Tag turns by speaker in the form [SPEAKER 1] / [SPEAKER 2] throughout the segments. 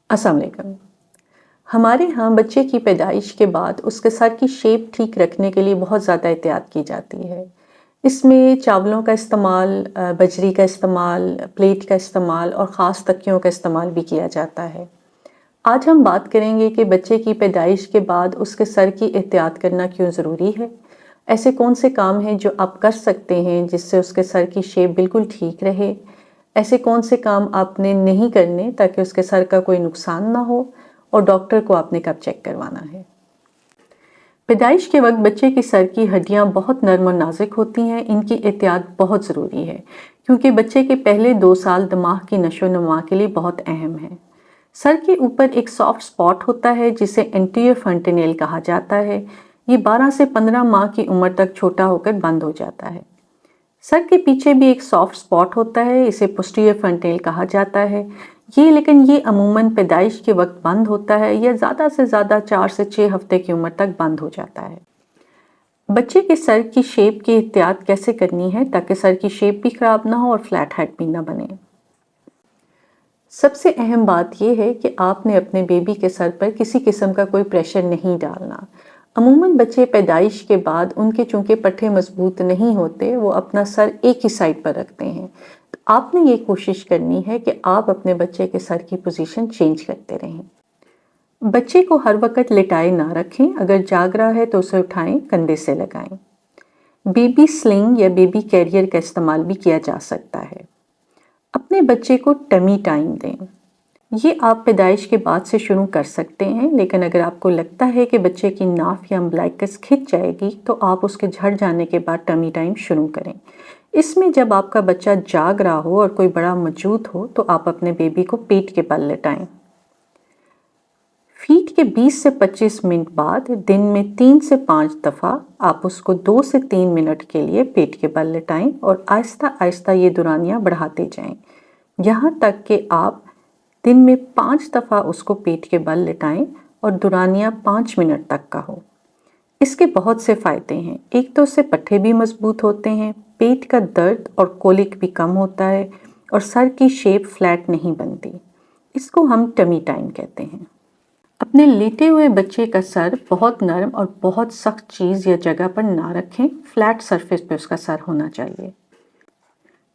[SPEAKER 1] السلام علیکم۔ ہمارے ہاں بچے کی پیدائش کے بعد اس کے سر کی شیپ ٹھیک رکھنے کے لیے بہت زیادہ احتیاط کی جاتی ہے۔ اس میں چاولوں کا استعمال، بجری کا استعمال، پلیٹ کا استعمال اور خاص تکیوں کا استعمال بھی کیا جاتا ہے۔ آج ہم بات کریں گے کہ بچے کی پیدائش کے بعد اس کے سر کی احتیاط کرنا کیوں ضروری ہے۔ ایسے کون سے کام ہیں جو آپ کر سکتے ہیں جس سے اس کے سر کی شیپ بالکل ٹھیک رہے۔ ایسے کون سے کام آپ نے نہیں کرنے تاکہ اس کے سر کا کوئی نقصان نہ ہو، اور ڈاکٹر کو آپ نے کب چیک کروانا ہے۔ پیدائش کے وقت بچے کی سر کی ہڈیاں بہت نرم اور نازک ہوتی ہیں، ان کی احتیاط بہت ضروری ہے کیونکہ بچے کے پہلے 2 سال دماغ کی نشو و نما کے لیے بہت اہم ہے۔ سر کے اوپر ایک سافٹ سپاٹ ہوتا ہے جسے انٹیریور فرنٹینیل کہا جاتا ہے۔ یہ 12 سے 15 ماہ کی عمر تک چھوٹا ہو کر بند ہو جاتا ہے۔ سر کے پیچھے بھی ایک سافٹ سپاٹ ہوتا ہے، اسے پوسٹیریور فرنٹینیل کہا جاتا ہے۔ لیکن یہ عموماً پیدائش کے وقت بند ہوتا ہے یا زیادہ سے زیادہ 4 سے 6 ہفتے کی عمر تک بند ہو جاتا ہے۔ بچے کے سر کی شیپ کی احتیاط کیسے کرنی ہے تاکہ سر کی شیپ بھی خراب نہ ہو اور فلیٹ ہیڈ بھی نہ بنے؟ سب سے اہم بات یہ ہے کہ آپ نے اپنے بیبی کے سر پر کسی قسم کا کوئی پریشر نہیں ڈالنا۔ عموماً بچے پیدائش کے بعد ان کے چونکہ پٹھے مضبوط نہیں ہوتے، وہ اپنا سر ایک ہی سائڈ پر رکھتے ہیں۔ تو آپ نے یہ کوشش کرنی ہے کہ آپ اپنے بچے کے سر کی پوزیشن چینج کرتے رہیں۔ بچے کو ہر وقت لٹائے نہ رکھیں، اگر جاگ رہا ہے تو اسے اٹھائیں، کندھے سے لگائیں۔ بیبی سلنگ یا بیبی کیریئر کا استعمال بھی کیا جا سکتا ہے۔ اپنے بچے کو ٹمی ٹائم دیں۔ یہ آپ پیدائش کے بعد سے شروع کر سکتے ہیں، لیکن اگر آپ کو لگتا ہے کہ بچے کی ناف یا امبلائکس کھنچ جائے گی تو آپ اس کے جھڑ جانے کے بعد ٹمی ٹائم شروع کریں۔ اس میں جب آپ کا بچہ جاگ رہا ہو اور کوئی بڑا موجود ہو تو آپ اپنے بیبی کو پیٹھ کے بل لٹائیں۔ فیڈ کے 20 سے 25 منٹ بعد دن میں 3 سے 5 دفعہ آپ اس کو 2 سے 3 منٹ کے لیے پیٹ کے بل لٹائیں اور آہستہ آہستہ یہ دورانیاں بڑھاتے جائیں، یہاں تک کہ آپ دن میں 5 دفعہ اس کو پیٹ کے بل لٹائیں اور دورانیہ 5 منٹ تک کا ہو۔ اس کے بہت سے فائدے ہیں۔ ایک تو اس سے پٹھے بھی مضبوط ہوتے ہیں، پیٹ کا درد اور کولک بھی کم ہوتا ہے اور سر کی شیپ فلیٹ نہیں بنتی۔ اس کو ہم ٹمی ٹائم کہتے ہیں۔ اپنے لیٹے ہوئے بچے کا سر بہت نرم اور بہت سخت چیز یا جگہ پر نہ رکھیں، فلیٹ سرفیس پہ اس کا سر ہونا چاہیے۔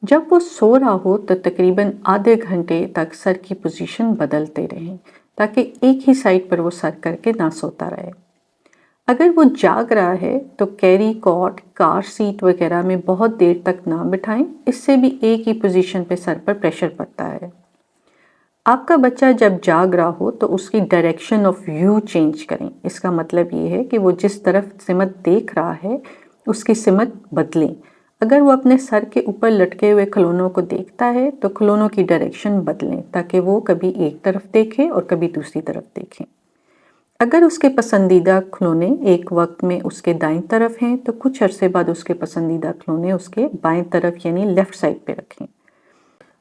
[SPEAKER 1] جب وہ سو رہا ہو تو تقریباً آدھے گھنٹے تک سر کی پوزیشن بدلتے رہیں تاکہ ایک ہی سائڈ پر وہ سر کر کے نہ سوتا رہے۔ اگر وہ جاگ رہا ہے تو کیری کاٹ، کار سیٹ وغیرہ میں بہت دیر تک نہ بٹھائیں، اس سے بھی ایک ہی پوزیشن پہ سر پر پریشر پڑتا ہے۔ آپ کا بچہ جب جاگ رہا ہو تو اس کی ڈائریکشن آف ویو چینج کریں۔ اس کا مطلب یہ ہے کہ وہ جس طرف سمت دیکھ رہا ہے اس کی سمت بدلیں۔ اگر وہ اپنے سر کے اوپر لٹکے ہوئے کھلونوں کو دیکھتا ہے تو کھلونوں کی ڈائریکشن بدلیں تاکہ وہ کبھی ایک طرف دیکھے اور کبھی دوسری طرف دیکھیں۔ اگر اس کے پسندیدہ کھلونے ایک وقت میں اس کے دائیں طرف ہیں تو کچھ عرصے بعد اس کے پسندیدہ کھلونے اس کے بائیں طرف یعنی لیفٹ سائڈ پہ رکھیں۔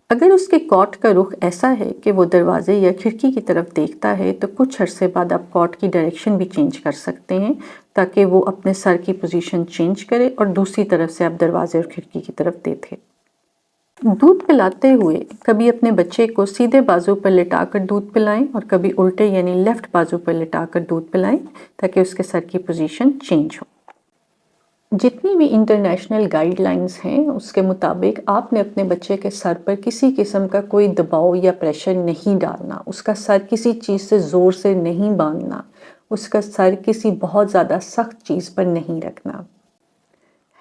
[SPEAKER 1] اگر اس کے کاٹ کا رخ ایسا ہے کہ وہ دروازے یا کھڑکی کی طرف دیکھتا ہے تو کچھ عرصے بعد آپ کاٹ کی ڈائریکشن بھی چینج کر سکتے ہیں تاکہ وہ اپنے سر کی پوزیشن چینج کرے اور دوسری طرف سے آپ دروازے اور کھڑکی کی طرف دیکھیں۔ دودھ پلاتے ہوئے کبھی اپنے بچے کو سیدھے بازو پر لٹا کر دودھ پلائیں اور کبھی الٹے یعنی لیفٹ بازو پر لٹا کر دودھ پلائیں تاکہ اس کے سر کی پوزیشن چینج ہو۔ جتنی بھی انٹرنیشنل گائیڈ لائنز ہیں اس کے مطابق آپ نے اپنے بچے کے سر پر کسی قسم کا کوئی دباؤ یا پریشر نہیں ڈالنا، اس کا سر کسی چیز سے زور سے نہیں باندھنا، اس کا سر کسی بہت زیادہ سخت چیز پر نہیں رکھنا۔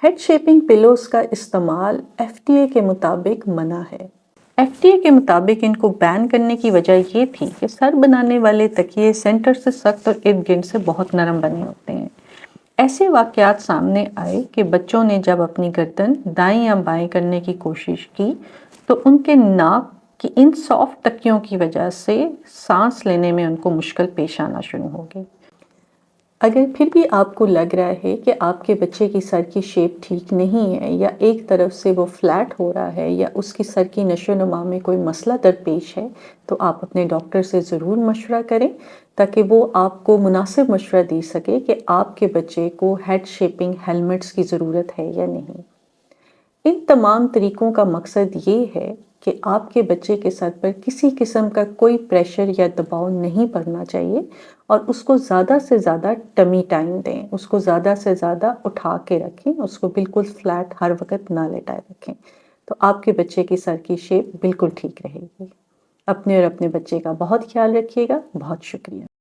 [SPEAKER 1] ہیڈ شیپنگ پلوز کا استعمال FDA کے مطابق منع ہے۔ FDA کے مطابق ان کو بین کرنے کی وجہ یہ تھی کہ سر بنانے والے تکیے سینٹر سے سخت اور ارد گرد سے بہت نرم بنے ہوتے ہیں۔ ایسے واقعات سامنے آئے کہ بچوں نے جب اپنی گردن دائیں یا بائیں کرنے کی کوشش کی تو ان کے ناک کی ان سافٹ تکیوں کی وجہ سے سانس لینے میں ان کو مشکل پیش آنا شروع ہو گئی۔ اگر پھر بھی آپ کو لگ رہا ہے کہ آپ کے بچے کی سر کی شیپ ٹھیک نہیں ہے یا ایک طرف سے وہ فلیٹ ہو رہا ہے یا اس کی سر کی نشو و نما میں کوئی مسئلہ درپیش ہے تو آپ اپنے ڈاکٹر سے ضرور مشورہ کریں تاکہ وہ آپ کو مناسب مشورہ دے سکے کہ آپ کے بچے کو ہیڈ شیپنگ ہیلمٹس کی ضرورت ہے یا نہیں۔ ان تمام طریقوں کا مقصد یہ ہے کہ آپ کے بچے کے سر پر کسی قسم کا کوئی پریشر یا دباؤ نہیں پڑنا چاہیے اور اس کو زیادہ سے زیادہ ٹمی ٹائم دیں، اس کو زیادہ سے زیادہ اٹھا کے رکھیں، اس کو بالکل فلیٹ ہر وقت نہ لٹائے رکھیں، تو آپ کے بچے کی سر کی شیپ بالکل ٹھیک رہے گی۔ اپنے اور اپنے بچے کا بہت خیال رکھیے گا۔ بہت شکریہ۔